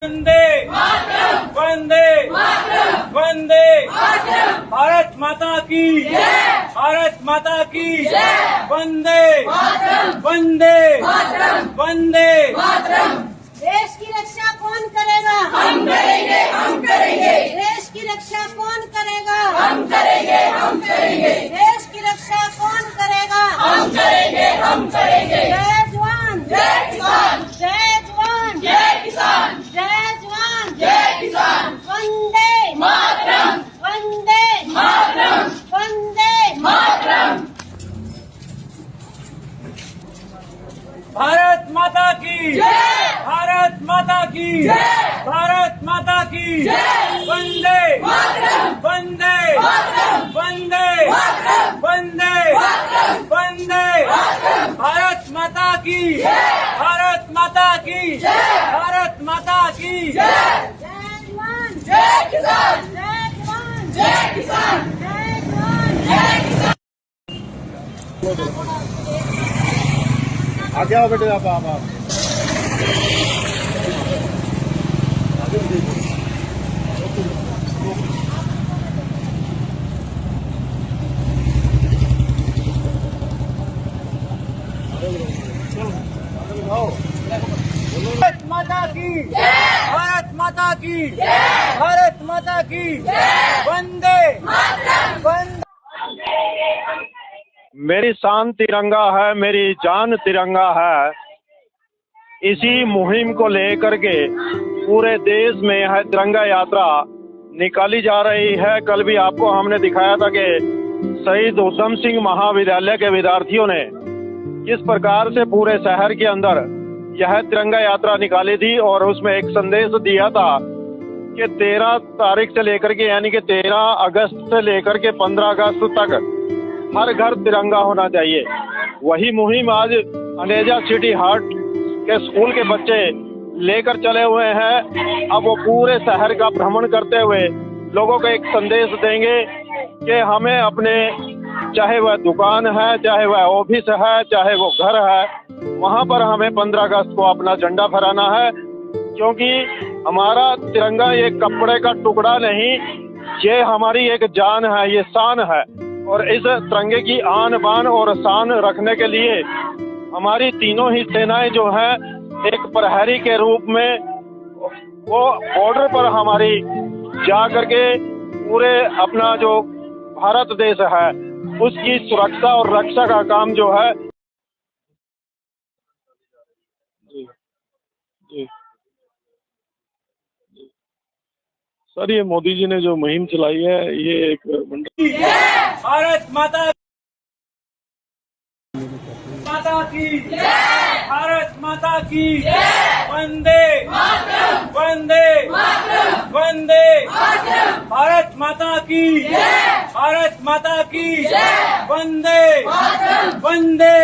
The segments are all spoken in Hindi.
वंदे वंदे वंदे भारत माता की भारत माता की वंदे वंदे वंदे। देश की रक्षा कौन करेगा? हम करेंगे, हम करेंगे। देश की रक्षा कौन करेगा? हम करेंगे, हम करेंगे। देश की रक्षा कौन करेगा? हम करेंगे, हम करेंगे। जय जवान जय किसान, जय जवान जय किसान, जय जवान जय किसान। वंदे मातरम, वंदे मातरम, वंदे मातरम। भारत माता की जय, भारत माता की जय, भारत माता की जय। वंदे मातरम, वंदे मातरम, वंदे मातरम, वंदे मातरम, वंदे मातरम। भारत माता की भारत माता की भारत माता की जय, जय जवान जय किसान, जय जवान जय किसान, जय जवान जय किसान। आगे आओ बेटे आप भारत माता की भारत माता की भारत माता की वंदे वंदे। मेरी शान तिरंगा है, मेरी जान तिरंगा है। इसी मुहिम को लेकर के पूरे देश में यह तिरंगा यात्रा निकाली जा रही है। कल भी आपको हमने दिखाया था कि शहीद उधम सिंह महाविद्यालय के विद्यार्थियों ने किस प्रकार से पूरे शहर के अंदर यह तिरंगा यात्रा निकाली थी और उसमें एक संदेश दिया था कि 13 तारीख से लेकर के यानी कि 13 अगस्त से लेकर के 15 अगस्त तक हर घर तिरंगा होना चाहिए। वही मुहिम आज अनेजा सिटी हार्ट के स्कूल के बच्चे लेकर चले हुए हैं। अब वो पूरे शहर का भ्रमण करते हुए लोगों को एक संदेश देंगे कि हमें अपने, चाहे वह दुकान है, चाहे वह ऑफिस है, चाहे वो घर है, वहां पर हमें 15 अगस्त को अपना झंडा फहराना है। क्योंकि हमारा तिरंगा ये कपड़े का टुकड़ा नहीं, ये हमारी एक जान है, ये शान है। और इस तिरंगे की आन बान और शान रखने के लिए हमारी तीनों ही सेनाएं जो हैं एक प्रहरी के रूप में वो बॉर्डर पर हमारी जा करके पूरे अपना जो भारत देश है उसकी सुरक्षा और रक्षा का काम जो है। जी सर, ये मोदी जी ने जो मुहिम चलाई है, ये एक भारत माता माता की भारत माता की वंदे वंदे वंदे भारत माता की भारत माता की वंदे वंदे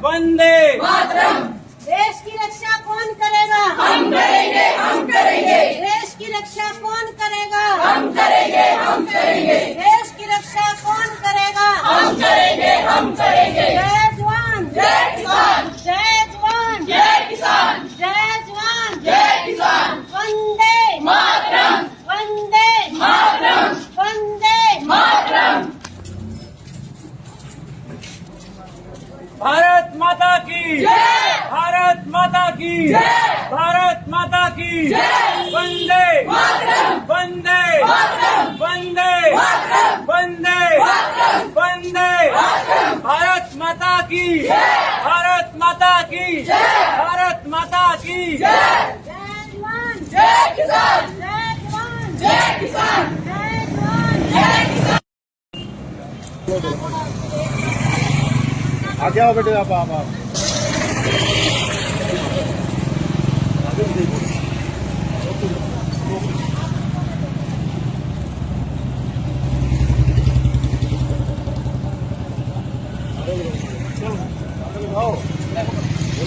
वंदे। देश की रक्षा कौन करेगा? हम करेंगे, हम करेंगे। देश की रक्षा कौन करेगा? हम करेंगे, हम करेंगे। देश की रक्षा कौन करेगा? हम करेंगे, हम करेंगे। जय जवान जय किसान, जय जवान जय किसान, जय जवान जय किसान। वंदे मातरम, वंदे मातरम, वंदे मातरम। भारत माता की भारत माता की भारत माता की वंदे वंदे वंदे वंदे वंदे भारत माता की भारत माता की भारत माता की। जय जवान जय किसान, जय जवान जय किसान, जय जवान जय किसान। आगे आओ बेटे आप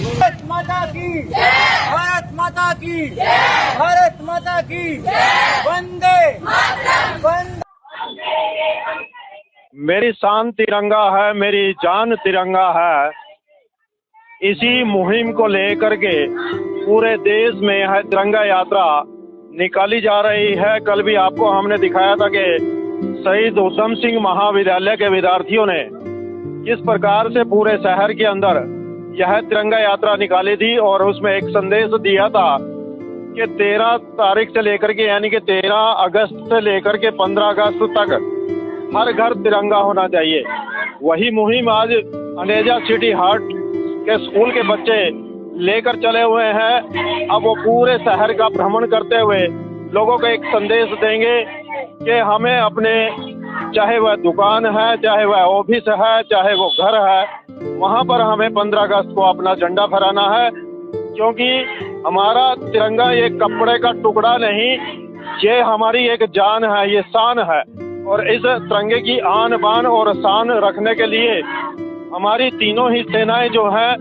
भारत माता की भारत माता की भारत माता की वंदे वंदे। मेरी शान तिरंगा है, मेरी जान तिरंगा है। इसी मुहिम को लेकर के पूरे देश में यह तिरंगा यात्रा निकाली जा रही है। कल भी आपको हमने दिखाया था कि शहीद उधम सिंह महाविद्यालय के विद्यार्थियों ने किस प्रकार से पूरे शहर के अंदर यह तिरंगा यात्रा निकाली थी और उसमें एक संदेश दिया था कि 13 तारीख से लेकर के यानी कि 13 अगस्त से लेकर के 15 अगस्त तक हर घर तिरंगा होना चाहिए। वही मुहिम आज अनेजा सिटी हार्ट के स्कूल के बच्चे लेकर चले हुए हैं। अब वो पूरे शहर का भ्रमण करते हुए लोगों को एक संदेश देंगे कि हमें अपने, चाहे वह दुकान है, चाहे वह ऑफिस है, चाहे वो घर है, वहां पर हमें 15 अगस्त को अपना झंडा फहराना है, क्योंकि हमारा तिरंगा ये कपड़े का टुकड़ा नहीं, ये हमारी एक जान है, ये शान है। और इस तिरंगे की आन बान और शान रखने के लिए हमारी तीनों ही सेनाएं जो हैं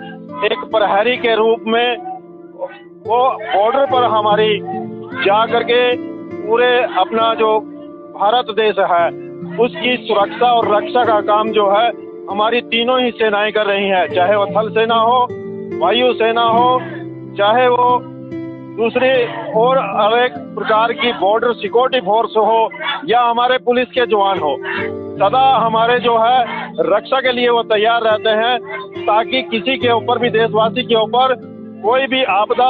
एक प्रहरी के रूप में वो बॉर्डर पर हमारी जा करके पूरे अपना जो भारत देश है उसकी सुरक्षा और रक्षा का काम जो है हमारी तीनों ही सेनाएं कर रही हैं, चाहे वो थल सेना हो, वायु सेना हो, चाहे वो दूसरी और अनेक प्रकार की बॉर्डर सिक्योरिटी फोर्स हो या हमारे पुलिस के जवान हो, सदा हमारे जो है रक्षा के लिए वो तैयार रहते हैं, ताकि किसी के ऊपर भी, देशवासी के ऊपर कोई भी आपदा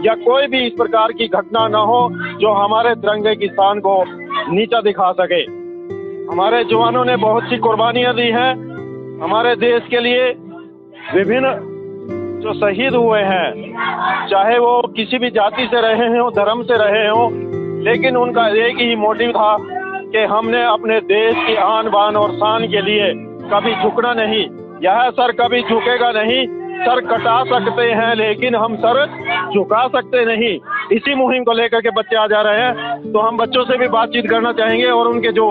या कोई भी इस प्रकार की घटना न हो जो हमारे तिरंगे की शान को नीचा दिखा सके। हमारे जवानों ने बहुत सी कुर्बानियां दी हैं हमारे देश के लिए। विभिन्न जो शहीद हुए हैं, चाहे वो किसी भी जाति से रहे हों, धर्म से रहे हों, लेकिन उनका एक ही मोटिव था कि हमने अपने देश की आन बान और शान के लिए कभी झुकना नहीं। यह सर कभी झुकेगा नहीं। सर कटा सकते हैं लेकिन हम सर झुका सकते नहीं। इसी मुहिम को लेकर के बच्चे आ जा रहे हैं, तो हम बच्चों से भी बातचीत करना चाहेंगे और उनके जो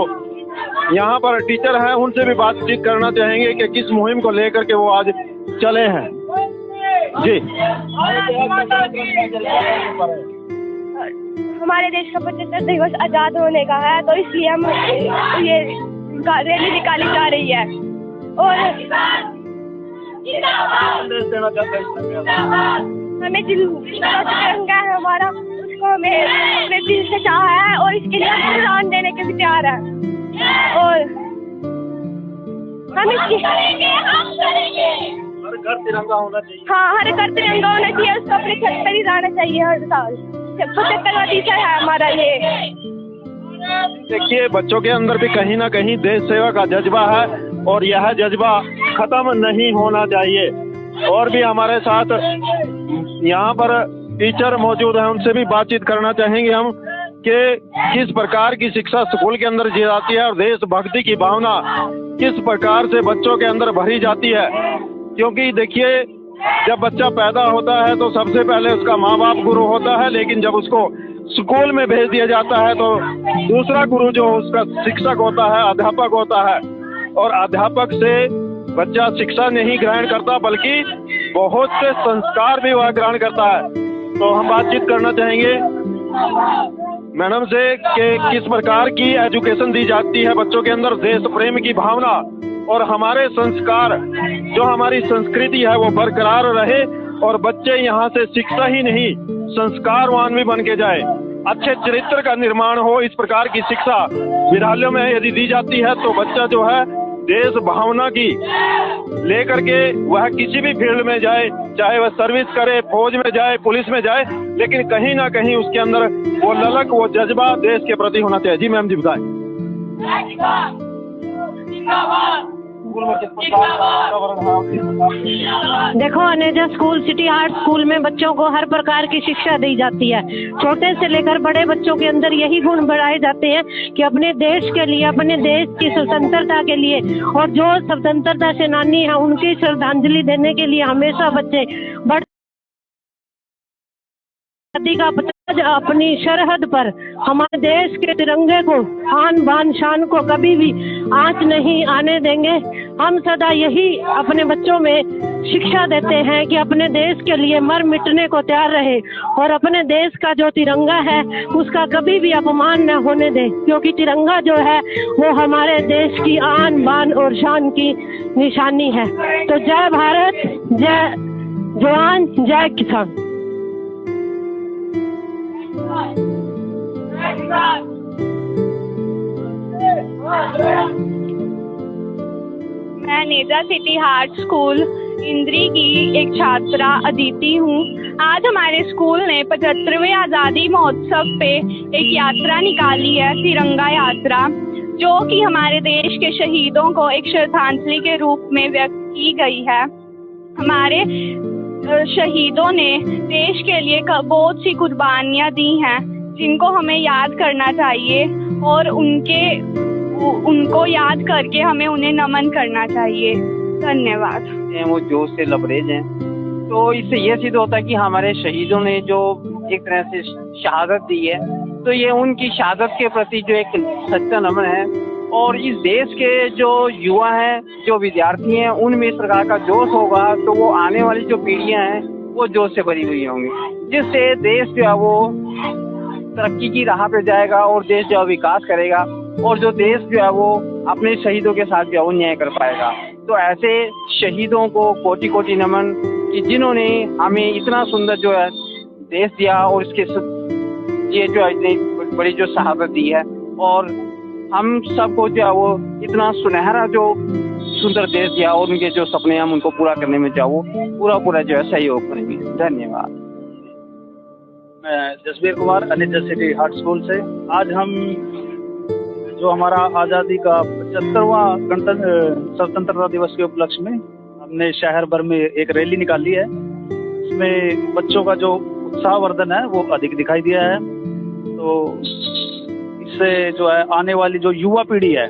यहाँ पर टीचर हैं उनसे भी बातचीत करना चाहेंगे कि किस मुहिम को लेकर के वो आज चले हैं। जी, हमारे देश का 75 दिवस आजाद होने का है, तो इसलिए हम ये रैली निकाली जा रही है। और हमें तिरंगा है हमारा, उसको हमें अपने दिल से चाहा है और इसके लिए हम जान देने के भी तैयार हैं। और हम हर घर तिरंगा होना चाहिए। हाँ, हर घर तिरंगा होना चाहिए, उसको अपने छत पर ही जाना चाहिए हर साल। 75वां है हमारा ये। देखिए, बच्चों के अंदर भी कहीं ना कहीं देश सेवा का जज्बा है और यह जज्बा खत्म नहीं होना चाहिए। और भी हमारे साथ यहाँ पर टीचर मौजूद हैं, उनसे भी बातचीत करना चाहेंगे हम कि किस प्रकार की शिक्षा स्कूल के अंदर दी जाती है और देशभक्ति की भावना किस प्रकार से बच्चों के अंदर भरी जाती है। क्योंकि देखिए, जब बच्चा पैदा होता है तो सबसे पहले उसका माँ बाप गुरु होता है, लेकिन जब उसको स्कूल में भेज दिया जाता है तो दूसरा गुरु जो उसका शिक्षक होता है, अध्यापक होता है। और अध्यापक से बच्चा शिक्षा नहीं ग्रहण करता बल्कि बहुत से संस्कार भी वह ग्रहण करता है। तो हम बातचीत करना चाहेंगे मैडम से कि किस प्रकार की एजुकेशन दी जाती है बच्चों के अंदर, देश प्रेम की भावना और हमारे संस्कार, जो हमारी संस्कृति है वो बरकरार रहे और बच्चे यहाँ से शिक्षा ही नहीं संस्कारवान भी बन के जाए, अच्छे चरित्र का निर्माण हो। इस प्रकार की शिक्षा विद्यालयों में यदि दी जाती है तो बच्चा जो है देश भावना की लेकर के वह किसी भी फील्ड में जाए, चाहे वह सर्विस करे, फौज में जाए, पुलिस में जाए, लेकिन कहीं ना कहीं उसके अंदर वो ललक, वो जज्बा देश के प्रति होना चाहिए। जी मैम जी बताएं। देखो, Aneja school, city heart school में बच्चों को हर प्रकार की शिक्षा दी जाती है। छोटे से लेकर बड़े बच्चों के अंदर यही गुण बढ़ाए जाते हैं कि अपने देश के लिए, अपने देश की स्वतंत्रता के लिए और जो स्वतंत्रता सेनानी है उनकी श्रद्धांजलि देने के लिए हमेशा बच्चे बड़े का अपनी सरहद पर हमारे देश के तिरंगे को, आन बान शान को कभी भी आंच नहीं आने देंगे। हम सदा यही अपने बच्चों में शिक्षा देते हैं कि अपने देश के लिए मर मिटने को तैयार रहे और अपने देश का जो तिरंगा है उसका कभी भी अपमान न होने दे, क्योंकि तिरंगा जो है वो हमारे देश की आन बान और शान की निशानी है। तो जय भारत, जय जवान जय किसान। मैं नेजा सिटी हार्ट स्कूल इंद्री की एक छात्रा अदिति हूँ। आज हमारे स्कूल ने 75वें आज़ादी महोत्सव पे एक यात्रा निकाली है, तिरंगा यात्रा, जो कि हमारे देश के शहीदों को एक श्रद्धांजलि के रूप में व्यक्त की गई है। हमारे शहीदों ने देश के लिए बहुत सी कुर्बानियाँ दी हैं, जिनको हमें याद करना चाहिए और उनको याद करके हमें उन्हें नमन करना चाहिए। धन्यवाद। वो जोश से लबरेज हैं, तो इससे ये सिद्ध होता है कि हमारे शहीदों ने जो एक तरह से शहादत दी है, तो ये उनकी शहादत के प्रति जो एक सच्चा नमन है। और इस देश के जो युवा हैं, जो विद्यार्थी हैं, उनमें इस प्रकार का जोश होगा तो वो आने वाली जो पीढ़ियां हैं वो जोश से भरी हुई होंगी, जिससे देश जो है वो तरक्की की राह पे जाएगा और देश जो है विकास करेगा, और जो देश जो है वो अपने शहीदों के साथ जो है वो न्याय कर पाएगा। तो ऐसे शहीदों को कोटि कोटि नमन कि जिन्होंने हमें इतना सुंदर जो है देश दिया और इसके ये जो है इतनी बड़ी जो शहादत दी है, और हम सबको जो है वो इतना सुनहरा जो सुंदर देश दिया, और उनके जो सपने हम उनको पूरा करने में जो वो पूरा जो है सहयोग करेंगे। धन्यवाद। मैं Jasbir Kumar Aneja city heart school से। आज हम जो हमारा आज़ादी का 75वां स्वतंत्रता दिवस के उपलक्ष्य में हमने शहर भर में एक रैली निकाली है। इसमें बच्चों का जो उत्साहवर्धन है वो अधिक दिखाई दिया है। तो इससे जो है आने वाली जो युवा पीढ़ी है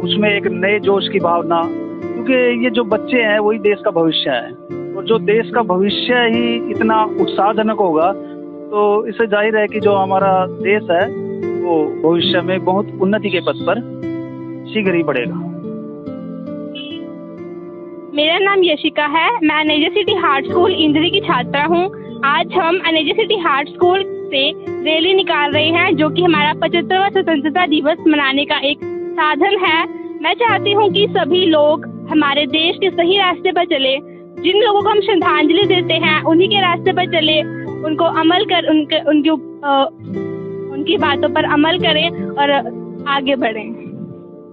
उसमें एक नए जोश की भावना, क्योंकि ये जो बच्चे हैं वही देश का भविष्य है, और जो देश का भविष्य ही इतना उत्साहजनक होगा तो इससे जाहिर है कि जो हमारा देश है वो भविष्य में बहुत उन्नति के पथ पर शीघ्र ही बढ़ेगा। मेरा नाम यशिका है। मैं अनेजा सिटी हार्ट स्कूल इंद्री की छात्रा हूँ। आज हम अनेजा सिटी हार्ट स्कूल से रैली निकाल रहे हैं, जो कि हमारा 75वां स्वतंत्रता दिवस मनाने का एक साधन है। मैं चाहती हूँ कि सभी लोग हमारे देश के सही रास्ते पर चले। जिन लोगों को हम श्रद्धांजलि देते हैं उन्हीं के रास्ते पर चले, उनको अमल कर उनकी बातों पर अमल करें और आगे बढ़ें।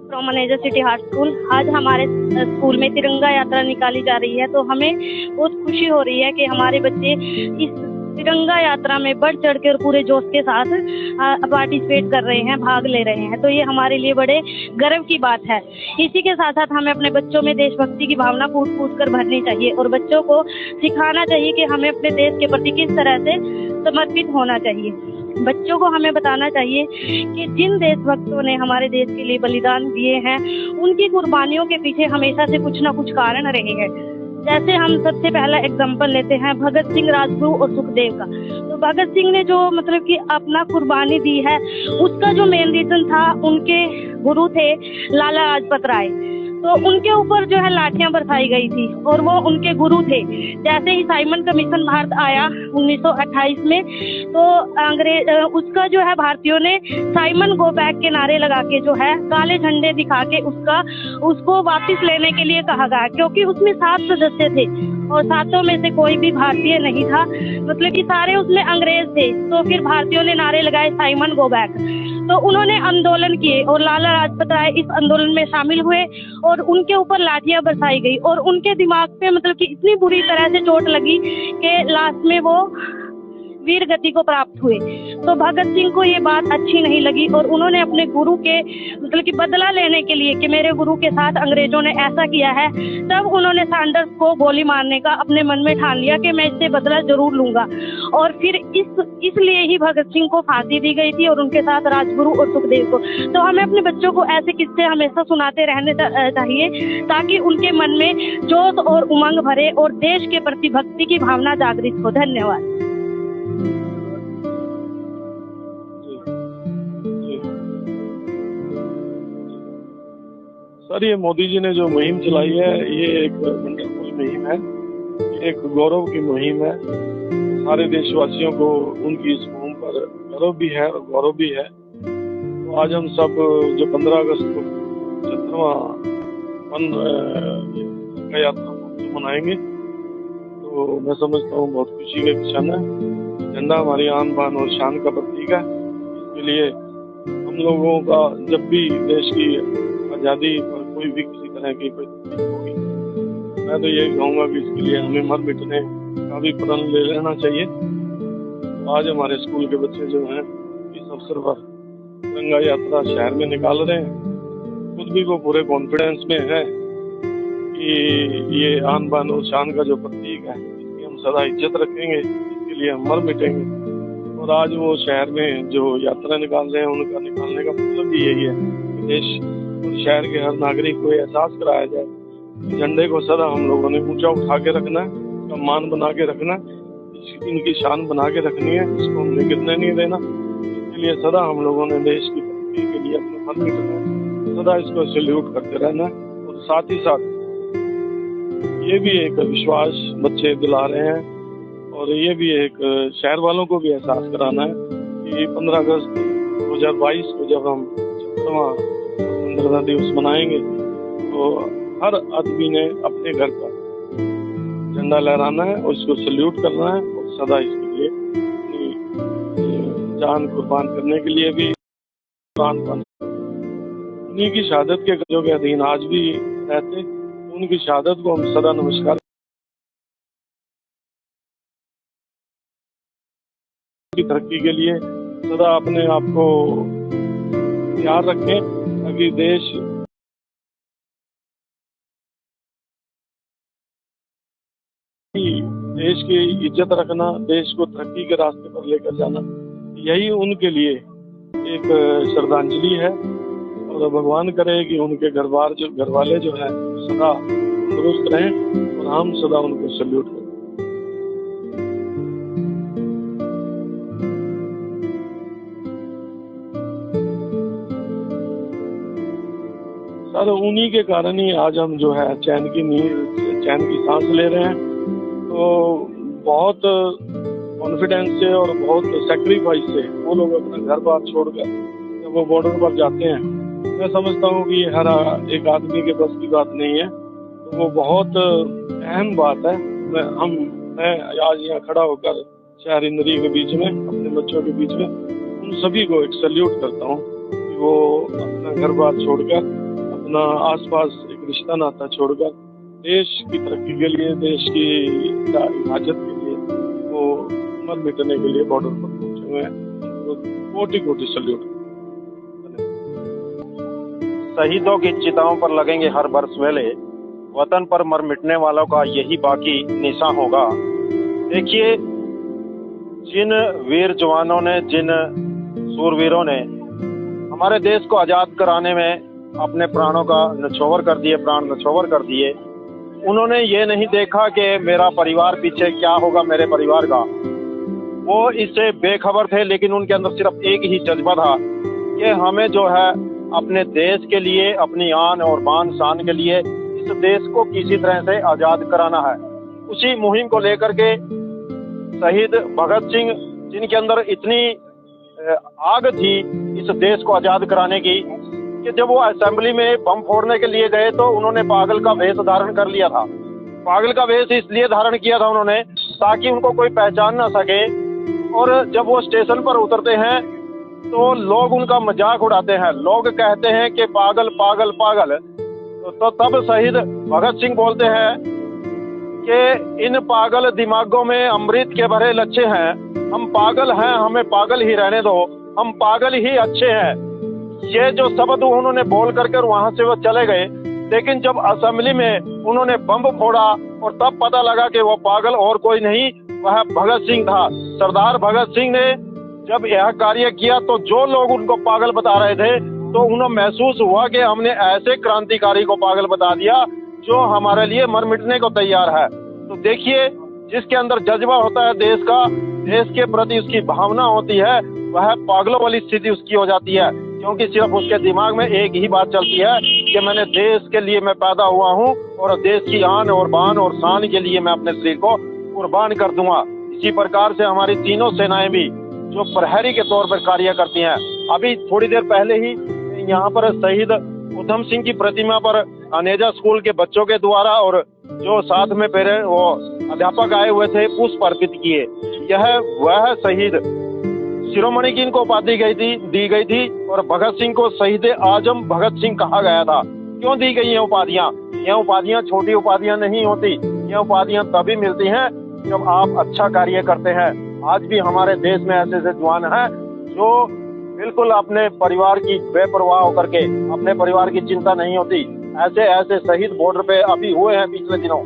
From Aneja city heart school, आज हमारे स्कूल में तिरंगा यात्रा निकाली जा रही है, तो हमें बहुत खुशी हो रही है कि हमारे बच्चे इस तिरंगा यात्रा में बढ़ चढ़ के और पूरे जोश के साथ पार्टिसिपेट कर रहे हैं, भाग ले रहे हैं। तो ये हमारे लिए बड़े गर्व की बात है। इसी के साथ साथ हमें अपने बच्चों में देशभक्ति की भावना फूट फूट कर भरनी चाहिए, और बच्चों को सिखाना चाहिए कि हमें अपने देश के प्रति किस तरह से समर्पित होना चाहिए। बच्चों को हमें बताना चाहिए कि जिन देशभक्तों ने हमारे देश के लिए बलिदान दिए हैं, उनकी कुर्बानियों के पीछे हमेशा से कुछ ना कुछ कारण रहे हैं। जैसे हम सबसे पहला एग्जाम्पल लेते हैं भगत सिंह, राजगुरु और सुखदेव का। तो भगत सिंह ने जो मतलब कि अपना कुर्बानी दी है, उसका जो मेन रीजन था, उनके गुरु थे लाला लाजपत राय। तो उनके ऊपर जो है लाठियां बरसाई गई थी, और वो उनके गुरु थे। जैसे ही साइमन कमीशन भारत आया 1928 में, तो अंग्रेज उसका जो है भारतीयों ने साइमन गो बैक के नारे लगा के जो है काले झंडे दिखा के उसको वापस लेने के लिए कहा गया, क्योंकि उसमें 7 सदस्य थे और 7 में से कोई भी भारतीय नहीं था, मतलब कि सारे उसमें अंग्रेज थे। तो फिर भारतीयों ने नारे लगाए साइमन गो बैक। तो उन्होंने आंदोलन किए और लाला लाजपत राय इस आंदोलन में शामिल हुए, और उनके ऊपर लाठियां बरसाई गई, और उनके दिमाग पे मतलब कि इतनी बुरी तरह से चोट लगी कि लास्ट में वो वीर गति को प्राप्त हुए। तो भगत सिंह को ये बात अच्छी नहीं लगी, और उन्होंने अपने गुरु के मतलब कि बदला लेने के लिए कि मेरे गुरु के साथ अंग्रेजों ने ऐसा किया है, तब उन्होंने सैंडर्स को गोली मारने का अपने मन में ठान लिया कि मैं इससे बदला जरूर लूंगा। और फिर इसलिए ही भगत सिंह को फांसी दी गई थी, और उनके साथ राजगुरु और सुखदेव को। तो हमें अपने बच्चों को ऐसे किस्से हमेशा सुनाते रहने चाहिए, ताकि उनके मन में जोश और उमंग भरे और देश के प्रति भक्ति की भावना जागृत हो। धन्यवाद। सर, ये मोदी जी ने जो मुहिम चलाई है, ये एक वंडरफुल मुहिम है, एक गौरव की मुहिम है। सारे देशवासियों को उनकी इस मुहिम पर गर्व भी है और गौरव भी है। तो आज हम सब जो 15 अगस्त को 75वां यात्रा मनाएंगे, तो तो मैं समझता हूँ बहुत खुशी का क्षण है। झंडा हमारी आन बान और शान का प्रतीक है। इसके लिए हम लोगों का जब भी देश की आज़ादी पर कोई भी किसी तरह की कोई तकलीफ होगी, मैं तो ये कहूँगा कि इसके लिए हमें मर मिटने का भी प्रण ले लेना चाहिए। आज हमारे स्कूल के बच्चे जो हैं इस अवसर पर तिरंगा यात्रा शहर में निकाल रहे हैं। खुद भी वो पूरे कॉन्फिडेंस में है कि ये आन बान और शान का जो प्रतीक है इसकी हम सदा इज्जत रखेंगे, इसके लिए हम मर मिटेंगे। और आज वो शहर में जो यात्रा निकाल रहे हैं उनका निकालने का मतलब भी यही है कि देश और शहर के हर नागरिक को एहसास कराया जाए, झंडे को सदा हम लोगों ने ऊंचा उठा के रखना है, उसका मान बना के रखना है, इनकी शान बना के रखनी है, इसको हमने गिरने नहीं देना। इसके लिए सदा हम लोगों ने देश की तरक्की के लिए अपने मर मिटना है, सदा इसको सैल्यूट करते रहना है। और साथ ही साथ ये भी एक विश्वास बच्चे दिला रहे हैं और ये भी एक शहर वालों को भी एहसास कराना है कि 15 अगस्त 2022 को जब हम 75वां स्वतंत्रता दिवस मनाएंगे तो हर आदमी ने अपने घर पर झंडा लहराना है और इसको सैल्यूट करना है और सदा इसके लिए अपनी जान कुर्बान करने के लिए भी कुर्बान बन। उन्हीं की शहादत के गजों के अधीन आज भी रहते, उनकी शहादत को हम सदा नमस्कार की तरक्की के लिए सदा अपने आप को तैयार रखें ताकि देश की इज्जत रखना, देश को तरक्की के रास्ते पर लेकर जाना, यही उनके लिए एक श्रद्धांजलि है। और भगवान करे कि उनके घर वाले जो है सदा तंदुरुस्त रहें और हम सदा उनको सैल्यूट करें। सर उन्हीं के कारण ही आज हम जो है चैन की सांस ले रहे हैं। तो बहुत कॉन्फिडेंस से और बहुत सेक्रीफाइस से वो लोग अपना घर बार छोड़कर जब वो बॉर्डर पर जाते हैं, मैं समझता हूँ कि हर एक आदमी के बस की बात नहीं है। तो वो बहुत अहम बात है। मैं आज यहाँ खड़ा होकर शहर इंद्री के बीच में अपने बच्चों के बीच में उन सभी को एक सैल्यूट करता हूँ कि वो अपना घर बार छोड़कर, अपना आसपास एक रिश्ता नाता छोड़कर देश की तरक्की के लिए, देश की हिफाजत के लिए वो मर मिटने के लिए बॉर्डर पर पहुंचे हुए हैं। तो कोटि सैल्यूट। शहीदों की चिताओं पर लगेंगे हर वर्ष वेले, वतन पर मर मिटने वालों का यही बाकी निशान होगा। देखिए, जिन वीर जवानों ने, जिन सूरवीरों ने हमारे देश को आज़ाद कराने में अपने प्राणों का निछोवर कर दिए, प्राण निछोवर कर दिए, उन्होंने ये नहीं देखा कि मेरा परिवार पीछे क्या होगा मेरे परिवार का। वो इससे बेखबर थे, लेकिन उनके अंदर सिर्फ एक ही जज्बा था कि हमें जो है अपने देश के लिए, अपनी आन और बान शान के लिए इस देश को किसी तरह से आज़ाद कराना है। उसी मुहिम को लेकर के शहीद भगत सिंह, जिनके अंदर इतनी आग थी इस देश को आज़ाद कराने की, कि जब वो असेंबली में बम फोड़ने के लिए गए तो उन्होंने पागल का वेश धारण कर लिया था। पागल का वेश इसलिए धारण किया था उन्होंने ताकि उनको कोई पहचान ना सके। और जब वो स्टेशन पर उतरते हैं तो लोग उनका मजाक उड़ाते हैं, लोग कहते हैं कि पागल पागल पागल। तो तब शहीद भगत सिंह बोलते हैं कि इन पागल दिमागों में अमृत के भरे लच्छे हैं, हम पागल हैं, हमें पागल ही रहने दो, हम पागल ही अच्छे हैं। ये जो शब्द उन्होंने बोल करके वहां से वो चले गए। लेकिन जब असेंबली में उन्होंने बम फोड़ा और तब पता लगा कि वो पागल और कोई नहीं, वह भगत सिंह था। सरदार भगत सिंह ने जब यह कार्य किया तो जो लोग उनको पागल बता रहे थे, तो उन्हें महसूस हुआ कि हमने ऐसे क्रांतिकारी को पागल बता दिया जो हमारे लिए मर मिटने को तैयार है। तो देखिए, जिसके अंदर जज्बा होता है देश का, देश के प्रति उसकी भावना होती है, वह पागलों वाली स्थिति उसकी हो जाती है। क्योंकि सिर्फ उसके दिमाग में एक ही बात चलती है कि मैंने देश के लिए मैं पैदा हुआ हूँ और देश की आन और बान और शान के लिए मैं अपने शरीर को कुर्बान कर दूंगा। इसी प्रकार से हमारी तीनों सेनाएं भी जो प्रहरी के तौर पर कार्य करती हैं। अभी थोड़ी देर पहले ही यहाँ पर शहीद उधम सिंह की प्रतिमा पर अनेजा स्कूल के बच्चों के द्वारा और जो साथ में वो अध्यापक आए हुए थे, पुष्प अर्पित किए। यह वह शहीद शिरोमणि की इनको उपाधि दी गई थी और भगत सिंह को शहीद आजम भगत सिंह कहा गया था। क्यों दी गई ये उपाधियां? ये उपाधियां छोटी उपाधियां नहीं होती। ये उपाधियां तभी मिलती हैं जब आप अच्छा कार्य करते हैं। आज भी हमारे देश में ऐसे ऐसे जवान हैं जो बिल्कुल अपने परिवार की बेपरवाह होकर के, अपने परिवार की चिंता नहीं होती। ऐसे ऐसे शहीद बॉर्डर पे अभी हुए हैं पिछले दिनों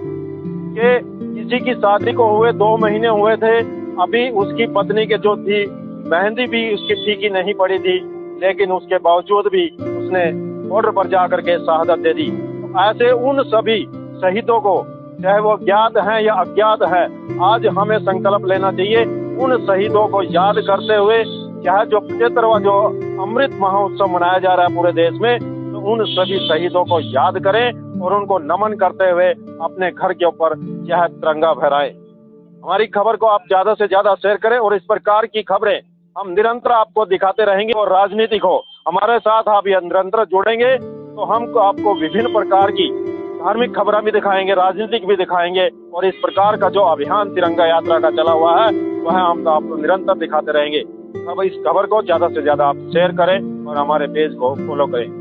कि किसी की शादी को हुए 2 महीने हुए थे, अभी उसकी पत्नी के जो थी मेहंदी भी उसकी फीकी नहीं पड़ी थी, लेकिन उसके बावजूद भी उसने बॉर्डर पर जाकर के शहादत दे दी। तो ऐसे उन सभी शहीदों को, चाहे वो ज्ञात हैं या अज्ञात हैं, आज हमें संकल्प लेना चाहिए उन शहीदों को याद करते हुए, चाहे जो 75वां जो अमृत महोत्सव मनाया जा रहा है पूरे देश में, तो उन सभी शहीदों को याद करें और उनको नमन करते हुए अपने घर के ऊपर चाहे तिरंगा फहराएं। हमारी खबर को आप ज्यादा से ज्यादा शेयर करें और इस प्रकार की खबरें हम निरंतर आपको दिखाते रहेंगे। और राजनीतिक हो, हमारे साथ आप ये निरंतर जुड़ेंगे तो हम आपको विभिन्न प्रकार की धार्मिक खबरें भी दिखाएंगे, राजनीतिक भी दिखाएंगे, और इस प्रकार का जो अभियान तिरंगा यात्रा का चला हुआ है वह हम आपको निरंतर दिखाते रहेंगे। अब इस खबर को ज्यादा से ज्यादा आप शेयर करें और हमारे पेज को फॉलो करें।